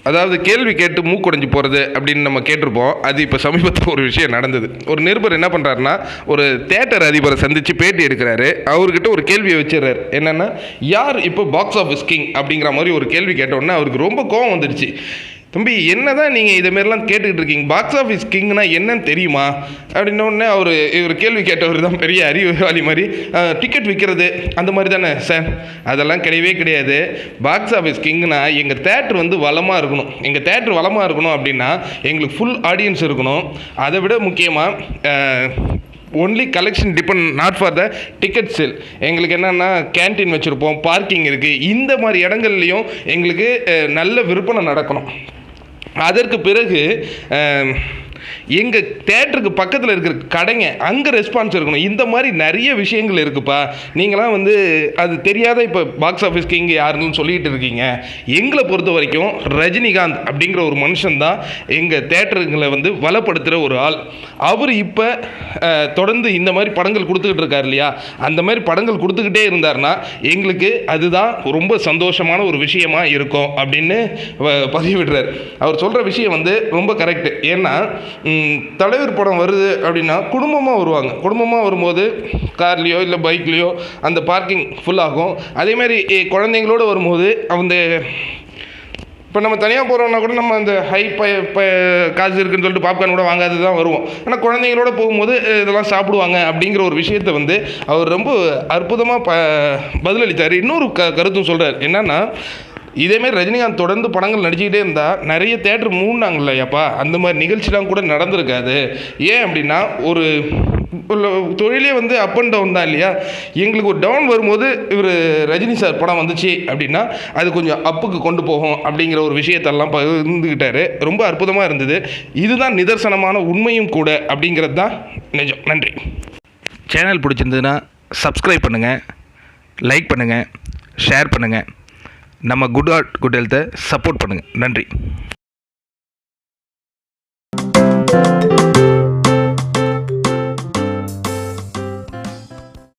அதாவது கேள்வி கேட்டு மூக்குடைஞ்சு போகிறது அப்படின்னு நம்ம கேட்டிருப்போம். அது இப்போ சமீபத்தில் ஒரு விஷயம் நடந்தது. ஒரு நிருபர் என்ன பண்ணுறாருன்னா, ஒரு தியேட்டர் அதிபரை சந்தித்து பேட்டி எடுக்கிறாரு. அவர்கிட்ட ஒரு கேள்வியை வச்சிடறாரு. என்னென்னா, யார் இப்போ பாக்ஸ் ஆஃபீஸ் கிங் அப்படிங்கிற மாதிரி ஒரு கேள்வி கேட்டோன்னே அவருக்கு ரொம்ப கோவம் வந்துடுச்சு. தம்பி, என்ன தான் நீங்கள் இதேமாரிலாம் கேட்டுக்கிட்டு இருக்கீங்க, பாக்ஸ் ஆஃபீஸ் கிங்னா என்னன்னு தெரியுமா அப்படின்னோடனே இவர் கேள்வி கேட்டவர் தான் பெரிய அறிவாளி மாதிரி, டிக்கெட் விற்கிறது அந்த மாதிரி தானே சார், அதெல்லாம் கிடையவே கிடையாது. பாக்ஸ் ஆஃபீஸ் கிங்னா எங்கள் தேட்டர் வந்து வளமாக இருக்கணும். எங்கள் தேட்டர் வளமாக இருக்கணும் அப்படின்னா எங்களுக்கு ஃபுல் ஆடியன்ஸ் இருக்கணும். அதை விட முக்கியமாக only collection depend not for the ticket sale. எங்களுக்கு என்னென்னா கேன்டீன் வச்சுருப்போம், பார்க்கிங் இருக்குது. இந்த மாதிரி இடங்கள்லையும் எங்களுக்கு நல்ல விற்பனை நடக்கணும். அதற்கு பிறகு எங்கள் தேட்டருக்கு பக்கத்தில் இருக்கிற கடைங்க அங்கே ரெஸ்பான்ஸ் இருக்கணும். இந்த மாதிரி நிறைய விஷயங்கள் இருக்குப்பா. நீங்களாம் வந்து அது தெரியாத இப்போ பாக்ஸ் ஆஃபீஸ் கிங் யாருன்னு சொல்லிகிட்டு இருக்கீங்க. எங்களை பொறுத்த வரைக்கும் ரஜினிகாந்த் அப்படிங்கிற ஒரு மனுஷன் தான் எங்கள் தேட்டருங்களை வந்து வளப்படுத்துகிற ஒரு ஆள். அவர் இப்போ தொடர்ந்து இந்த மாதிரி படங்கள் கொடுத்துக்கிட்டு இருக்கார் இல்லையா, அந்த மாதிரி படங்கள் கொடுத்துக்கிட்டே இருந்தார்னா எங்களுக்கு அதுதான் ரொம்ப சந்தோஷமான ஒரு விஷயமா இருக்கும் அப்படின்னு பதிவிடுறார். அவர் சொல்கிற விஷயம் வந்து ரொம்ப கரெக்டு. ஏன்னா தலைவர் படம் வருது அப்படின்னா குடும்பமாக வருவாங்க. குடும்பமாக வரும்போது கார்லேயோ இல்லை பைக்லேயோ அந்த பார்க்கிங் ஃபுல்லாகும். அதேமாதிரி குழந்தைங்களோடு வரும்போது அந்த இப்போ நம்ம தனியாக போகிறோம்னா கூட நம்ம அந்த காசு இருக்குன்னு சொல்லிட்டு பாப்கார்ன் கூட வாங்காது தான் வருவோம். ஆனால் குழந்தைங்களோட போகும்போது இதெல்லாம் சாப்பிடுவாங்க அப்படிங்கிற ஒரு விஷயத்தை வந்து அவர் ரொம்ப அற்புதமாக பதிலளித்தார். இன்னொரு கருத்தும் சொல்கிறார். என்னென்னா, இதேமாரி ரஜினிகாந்த் தொடர்ந்து படங்கள் நடிச்சுக்கிட்டே இருந்தால் நிறைய தேட்டர் மூடினாங்கல்லையாப்பா, அந்த மாதிரி நிகழ்ச்சிலாம் கூட நடந்திருக்காது. ஏன் அப்படின்னா, ஒரு தொழிலே வந்து அப் அண்ட் டவுன் தான் இல்லையா. எங்களுக்கு ஒரு டவுன் வரும்போது இவர் ரஜினி சார் படம் வந்துச்சு அப்படின்னா அது கொஞ்சம் அப்புக்கு கொண்டு போகும் அப்படிங்கிற ஒரு விஷயத்தெல்லாம் பகிர்ந்துக்கிட்டாரு. ரொம்ப அற்புதமாக இருந்தது. இதுதான் நிதர்சனமான உண்மையும் கூட அப்படிங்கிறது தான் நிஜம். நன்றி. சேனல் பிடிச்சிருந்ததுன்னா சப்ஸ்கிரைப் பண்ணுங்கள், லைக் பண்ணுங்கள், ஷேர் பண்ணுங்கள். நம்ம குட் ஹெல்த்தை சப்போர்ட் பண்ணுங்கள். நன்றி.